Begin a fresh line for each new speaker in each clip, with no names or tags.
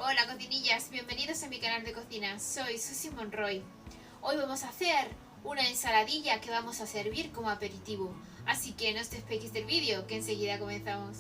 Hola cocinillas, bienvenidos a mi canal de cocina, soy Susi Monroy. Hoy vamos a hacer una ensaladilla que vamos a servir como aperitivo, así que no os despeguéis del vídeo que enseguida comenzamos.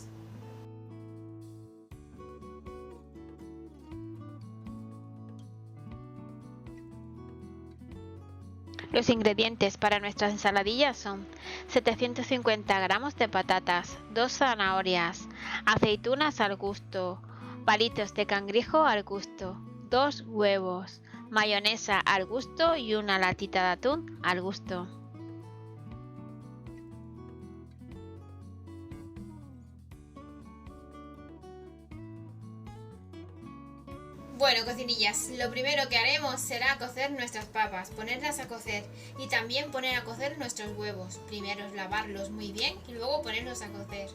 Los ingredientes para nuestra ensaladilla son 750 gramos de patatas, 2 zanahorias, aceitunas al gusto, palitos de cangrejo al gusto, 2 huevos, mayonesa al gusto y una latita de atún al gusto.
Bueno cocinillas, lo primero que haremos será cocer nuestras papas, ponerlas a cocer y también poner a cocer nuestros huevos. Primero es lavarlos muy bien y luego ponerlos a cocer.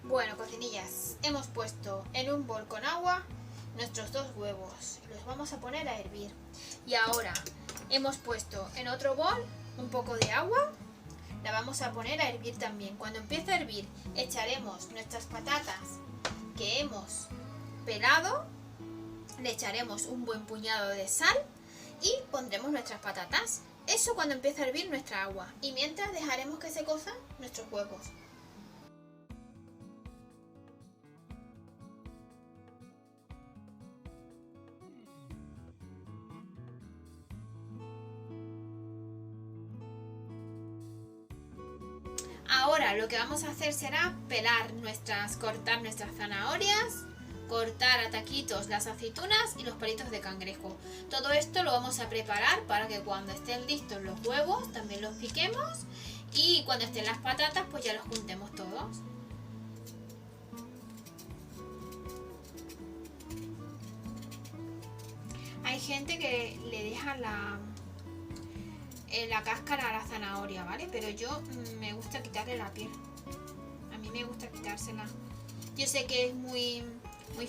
Bueno cocinillas, hemos puesto en un bol con agua nuestros 2 huevos, los vamos a poner a hervir. Y ahora hemos puesto en otro bol un poco de agua, la vamos a poner a hervir también. Cuando empiece a hervir echaremos nuestras patatas que hemos pelado, le echaremos un buen puñado de sal y pondremos nuestras patatas. Eso cuando empiece a hervir nuestra agua, y mientras dejaremos que se cozan nuestros huevos. Ahora lo que vamos a hacer será cortar nuestras zanahorias, cortar a taquitos las aceitunas y los palitos de cangrejo. Todo esto lo vamos a preparar para que cuando estén listos los huevos también los piquemos y cuando estén las patatas pues ya los juntemos todos. Hay gente que le deja la cáscara a la zanahoria, ¿vale? Pero yo me gusta quitarle la piel. A mí me gusta quitársela. Yo sé que es muy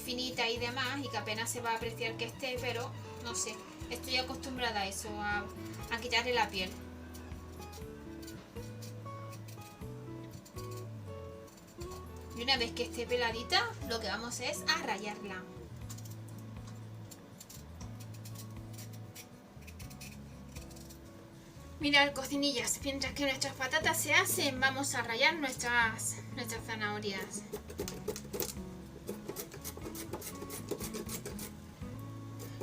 finita y demás y que apenas se va a apreciar que esté, pero no sé. Estoy acostumbrada a eso, a quitarle la piel. Y una vez que esté peladita, lo que vamos es a rallarla. Mirad cocinillas, mientras que nuestras patatas se hacen, vamos a rallar nuestras zanahorias.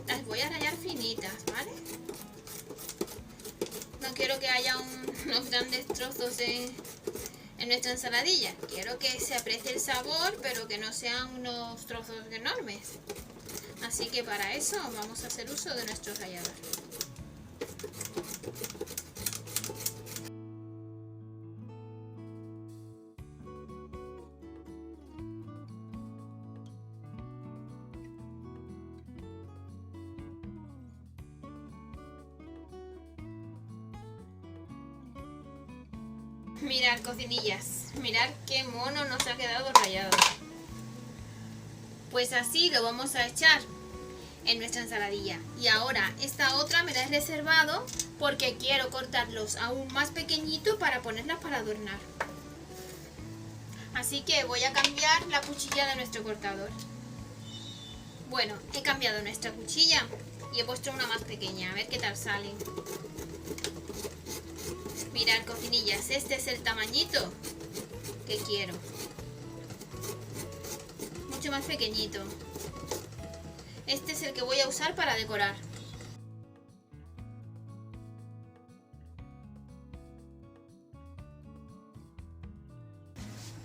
Las voy a rallar finitas, ¿vale? No quiero que haya unos grandes trozos en nuestra ensaladilla. Quiero que se aprecie el sabor, pero que no sean unos trozos enormes. Así que para eso vamos a hacer uso de nuestro rallador. Mirad cocinillas, mirad qué mono nos ha quedado rallado. Pues así lo vamos a echar en nuestra ensaladilla. Y ahora esta otra me la he reservado porque quiero cortarlos aún más pequeñitos para ponerlas para adornar. Así que voy a cambiar la cuchilla de nuestro cortador. Bueno, he cambiado nuestra cuchilla y he puesto una más pequeña, a ver qué tal sale. Mirad cocinillas, este es el tamañito que quiero. Mucho más pequeñito. Este es el que voy a usar para decorar.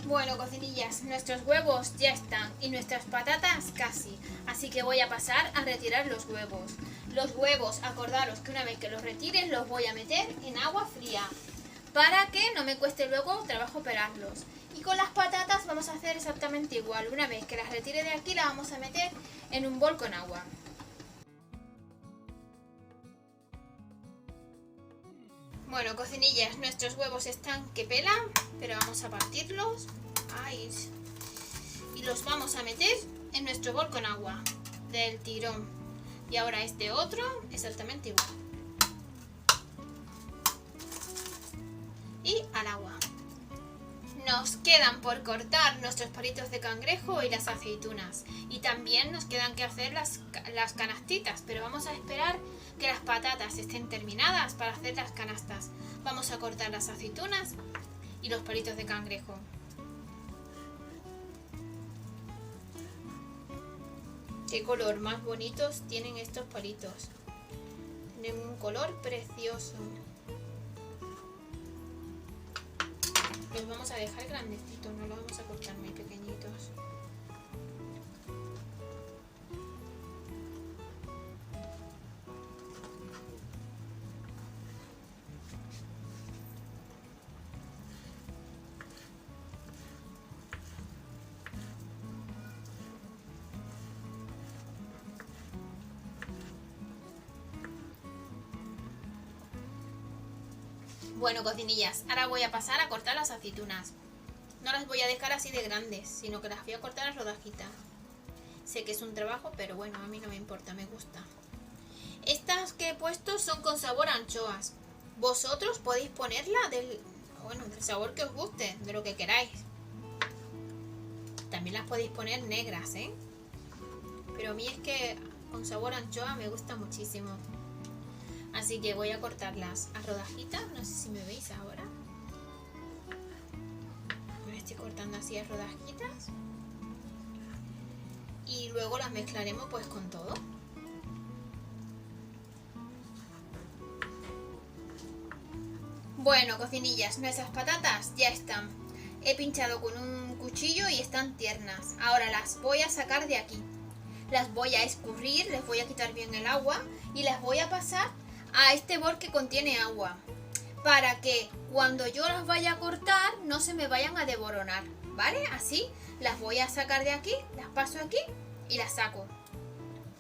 Bueno cocinillas, nuestros huevos ya están y nuestras patatas casi, así que voy a pasar a retirar los huevos. Los huevos, acordaros que una vez que los retire los voy a meter en agua fría para que no me cueste luego trabajo pelarlos. Y con las patatas vamos a hacer exactamente igual. Una vez que las retire de aquí las vamos a meter en un bol con agua. Bueno cocinillas, nuestros huevos están que pelan, pero vamos a partirlos. Ay. Y los vamos a meter en nuestro bol con agua del tirón. Y ahora este otro exactamente igual. y al agua. Nos quedan por cortar nuestros palitos de cangrejo y las aceitunas. Y también nos quedan que hacer las canastitas, pero vamos a esperar que las patatas estén terminadas para hacer las canastas. Vamos a cortar las aceitunas y los palitos de cangrejo. Qué color más bonitos tienen estos palitos. Tienen un color precioso. Los vamos a dejar grandecitos, no los vamos a cortar muy pequeñitos. Bueno, cocinillas, ahora voy a pasar a cortar las aceitunas. No las voy a dejar así de grandes, sino que las voy a cortar a rodajitas. Sé que es un trabajo, pero bueno, a mí no me importa, me gusta. Estas que he puesto son con sabor a anchoas. Vosotros podéis ponerla del sabor que os guste, de lo que queráis. También las podéis poner negras, ¿eh? Pero a mí es que con sabor a anchoa me gusta muchísimo. Así que voy a cortarlas a rodajitas, no sé si me veis ahora. Me estoy cortando así a rodajitas. Y luego las mezclaremos pues con todo. Bueno, cocinillas, nuestras patatas ya están. He pinchado con un cuchillo y están tiernas. Ahora las voy a sacar de aquí. Las voy a escurrir, les voy a quitar bien el agua y las voy a pasar a este bol que contiene agua, para que cuando yo las vaya a cortar no se me vayan a desboronar, ¿vale? Así las voy a sacar de aquí, las paso aquí y las saco.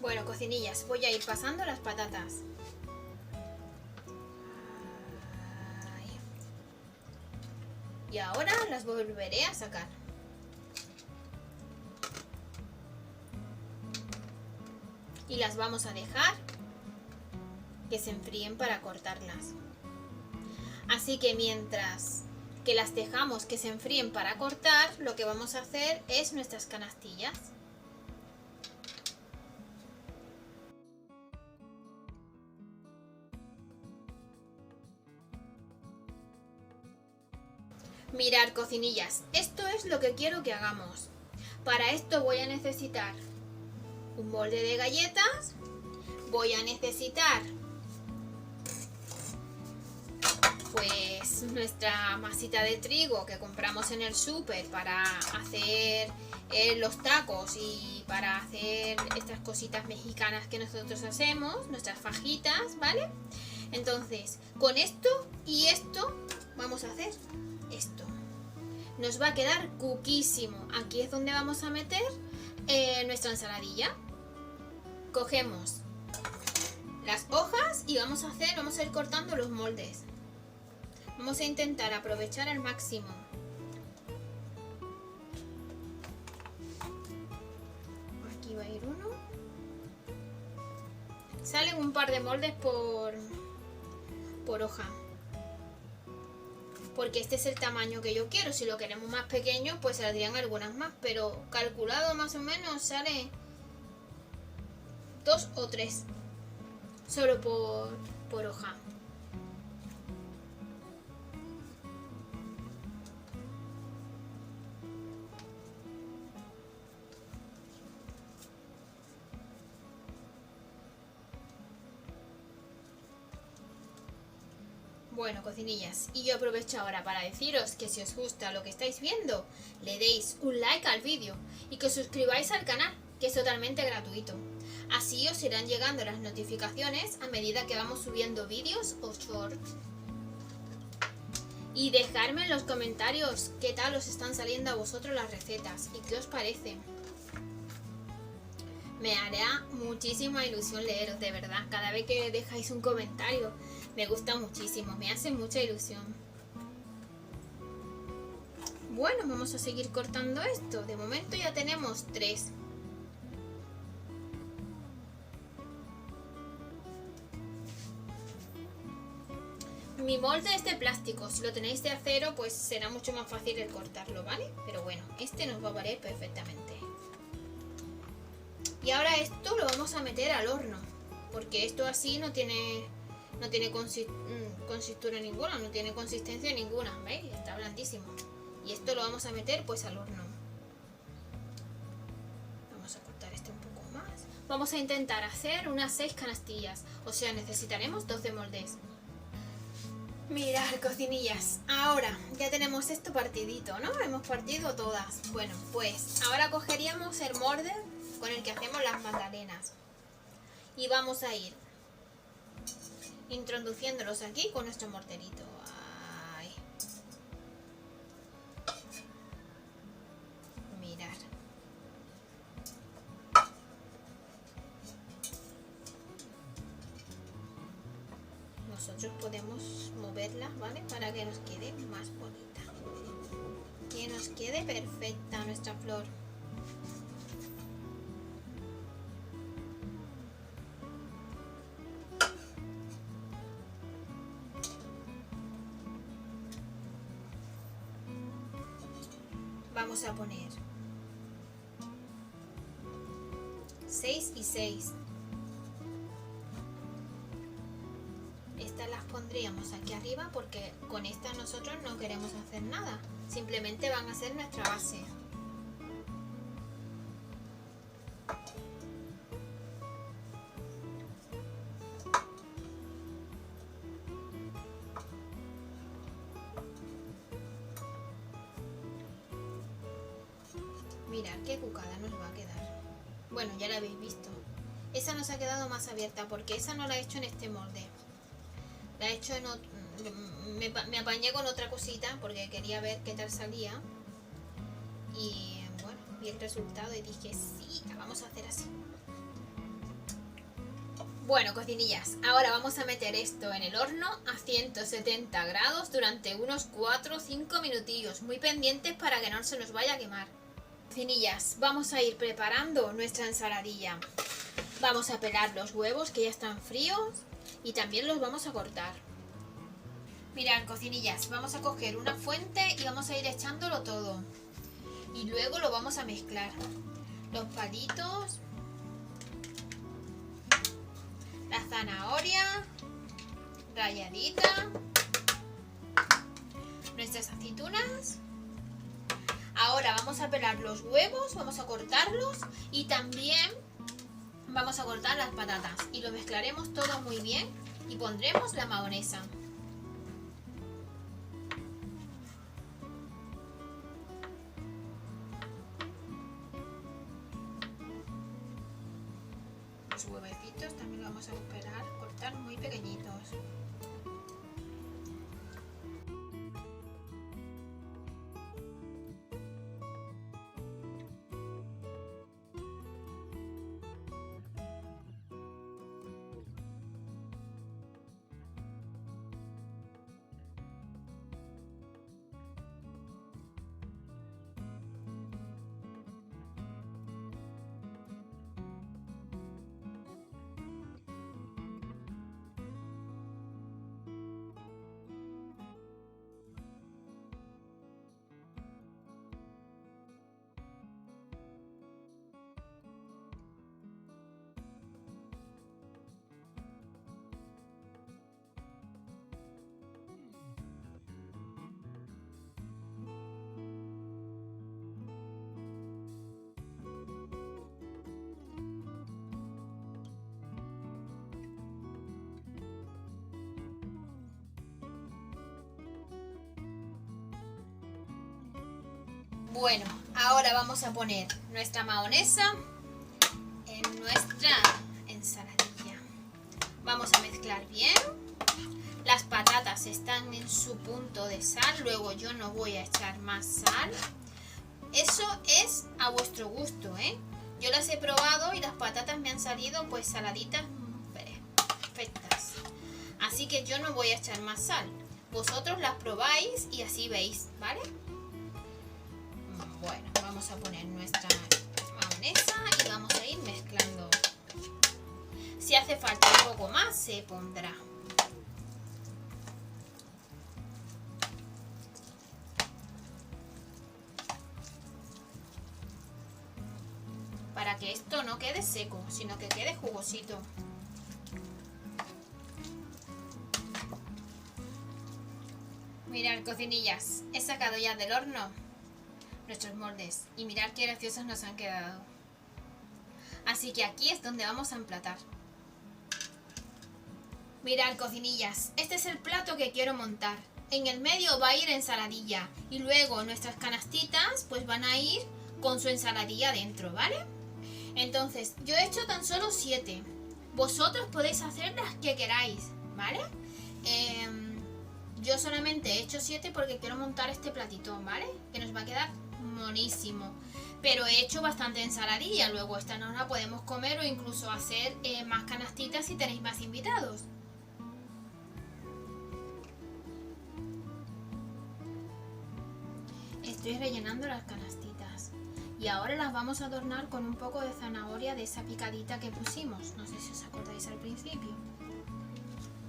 Bueno, cocinillas, voy a ir pasando las patatas. Ahí. Y ahora las volveré a sacar. Y las vamos a dejar que se enfríen para cortarlas. Así que mientras que las dejamos que se enfríen para cortar, lo que vamos a hacer es nuestras canastillas. Mirad, cocinillas, esto es lo que quiero que hagamos. Para esto voy a necesitar un molde de galletas, voy a necesitar pues nuestra masita de trigo que compramos en el súper para hacer los tacos y para hacer estas cositas mexicanas que nosotros hacemos, nuestras fajitas, ¿vale? Entonces, con esto y esto vamos a hacer esto. Nos va a quedar cuquísimo. Aquí es donde vamos a meter nuestra ensaladilla. Cogemos las hojas y vamos a ir cortando los moldes. Vamos a intentar aprovechar al máximo. Aquí va a ir uno. Salen un par de moldes por hoja. Porque este es el tamaño que yo quiero. Si lo queremos más pequeño, pues saldrían algunas más. Pero calculado más o menos sale 2 o 3. Solo por hoja. Bueno, cocinillas, y yo aprovecho ahora para deciros que si os gusta lo que estáis viendo, le deis un like al vídeo y que os suscribáis al canal, que es totalmente gratuito. Así os irán llegando las notificaciones a medida que vamos subiendo vídeos o shorts. Y dejadme en los comentarios qué tal os están saliendo a vosotros las recetas y qué os parece. Me hará muchísima ilusión leeros, de verdad. Cada vez que dejáis un comentario me gusta muchísimo, me hace mucha ilusión. Bueno, vamos a seguir cortando esto. De momento ya tenemos 3. Mi molde es de plástico, si lo tenéis de acero pues será mucho más fácil el cortarlo, ¿vale? Pero bueno, este nos va a valer perfectamente. Y ahora esto lo vamos a meter al horno, porque esto así no tiene consistencia ninguna, no tiene consistencia ninguna, ¿veis? Está blandísimo. Y esto lo vamos a meter pues al horno. Vamos a cortar este un poco más. Vamos a intentar hacer unas 6 canastillas, o sea, necesitaremos 12 moldes. Mirad, cocinillas, ahora ya tenemos esto partidito, ¿no? Hemos partido todas. Bueno, pues ahora cogeríamos el molde con el que hacemos las magdalenas y vamos a ir introduciéndolos aquí con nuestro morterito. Ahí. Mirad. Nosotros podemos moverla, ¿vale? Para que nos quede más bonita. Que nos quede perfecta nuestra flor. Vamos a poner 6 y 6. Estas las pondríamos aquí arriba porque con estas nosotros no queremos hacer nada. Simplemente van a ser nuestra base. Mirad qué cucada nos va a quedar. Bueno, ya la habéis visto. Esa nos ha quedado más abierta porque esa no la he hecho en este molde. La he hecho en otro. Me apañé con otra cosita porque quería ver qué tal salía. Y bueno, vi el resultado y dije, sí, la vamos a hacer así. Bueno, cocinillas, ahora vamos a meter esto en el horno a 170 grados durante unos 4 o 5 minutillos. Muy pendientes para que no se nos vaya a quemar. Cocinillas, vamos a ir preparando nuestra ensaladilla. Vamos a pelar los huevos que ya están fríos y también los vamos a cortar. Mirad, cocinillas, vamos a coger una fuente y vamos a ir echándolo todo. Y luego lo vamos a mezclar. Los palitos, la zanahoria ralladita, nuestras aceitunas. Ahora vamos a pelar los huevos, vamos a cortarlos y también vamos a cortar las patatas y lo mezclaremos todo muy bien y pondremos la mayonesa. Los huevecitos también los vamos a esperar, cortar muy pequeñitos. Bueno, ahora vamos a poner nuestra mayonesa en nuestra ensaladilla. Vamos a mezclar bien. Las patatas están en su punto de sal, luego yo no voy a echar más sal. Eso es a vuestro gusto, ¿eh? Yo las he probado y las patatas me han salido pues saladitas perfectas. Así que yo no voy a echar más sal. Vosotros las probáis y así veis, ¿vale? Bueno, vamos a poner nuestra mayonesa y vamos a ir mezclando. Si hace falta un poco más, se pondrá. esto no quede seco, sino que quede jugosito. Mirad, cocinillas, he sacado ya del horno nuestros moldes y mirad qué graciosos nos han quedado. Así que aquí es donde vamos a emplatar. Mirad, cocinillas, este es el plato que quiero montar. En el medio va a ir ensaladilla y luego nuestras canastitas pues van a ir con su ensaladilla dentro, ¿vale? Entonces, yo he hecho tan solo 7. Vosotros podéis hacer las que queráis, ¿vale? Yo solamente he hecho 7 porque quiero montar este platito, ¿vale? Que nos va a quedar monísimo. Pero he hecho bastante ensaladilla, luego esta nos la podemos comer o incluso hacer más canastitas si tenéis más invitados. Estoy rellenando las canastitas y ahora las vamos a adornar con un poco de zanahoria de esa picadita que pusimos. No sé si os acordáis al principio.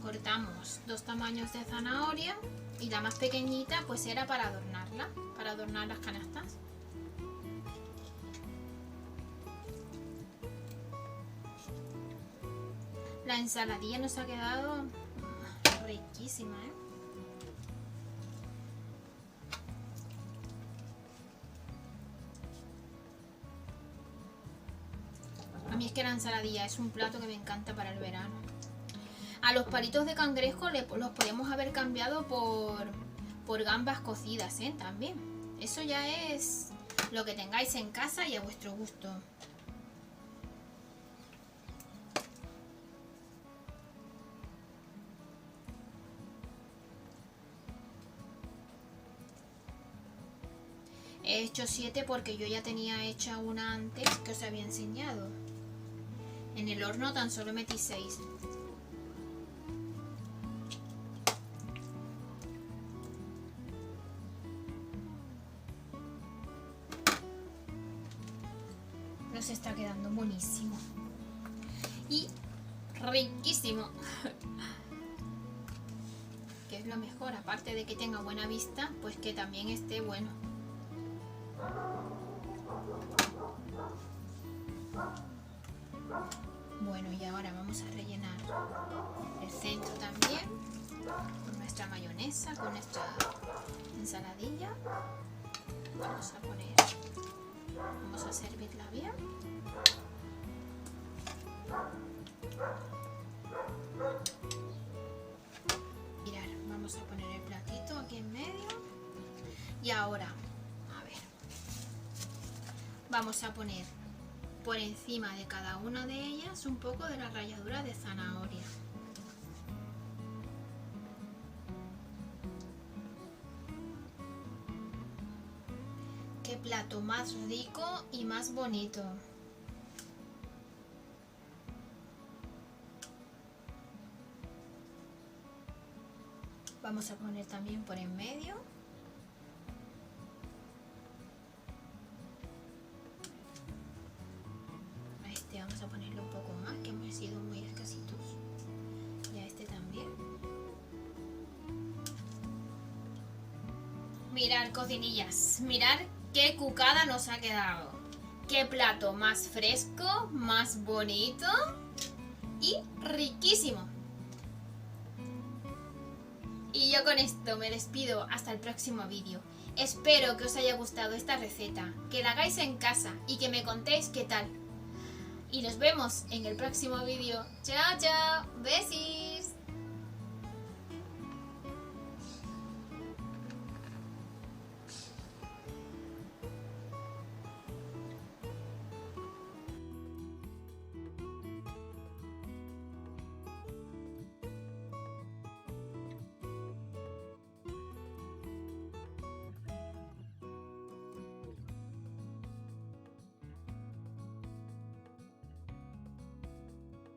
Cortamos 2 tamaños de zanahoria y la más pequeñita pues era para adornarla, para adornar las canastas. La ensaladilla nos ha quedado riquísima, ¿eh? A mí es que la ensaladilla es un plato que me encanta para el verano. A los palitos de cangrejo los podemos haber cambiado por gambas cocidas, ¿eh? También. Eso ya es lo que tengáis en casa y a vuestro gusto. He hecho 7 porque yo ya tenía hecha una antes que os había enseñado. En el horno tan solo metí 6. Nos está quedando buenísimo. Y riquísimo. Que es lo mejor, aparte de que tenga buena vista, pues que también esté bueno. Bueno, y ahora vamos a rellenar el centro también con nuestra mayonesa, con nuestra ensaladilla. Vamos a servirla bien. Mirad, vamos a poner el platito aquí en medio. Y ahora, a ver, vamos a poner por encima de cada una de ellas un poco de la ralladura de zanahoria. Qué plato más rico y más bonito. Vamos a poner también por en medio. A este vamos a ponerle un poco más, que hemos sido muy escasitos. Y a este también. Mirad, cocinillas, mirad qué cucada nos ha quedado. Qué plato más fresco, más bonito y riquísimo. Y yo con esto me despido hasta el próximo vídeo. Espero que os haya gustado esta receta, que la hagáis en casa y que me contéis qué tal. Y nos vemos en el próximo vídeo. ¡Chao, chao! ¡Besis!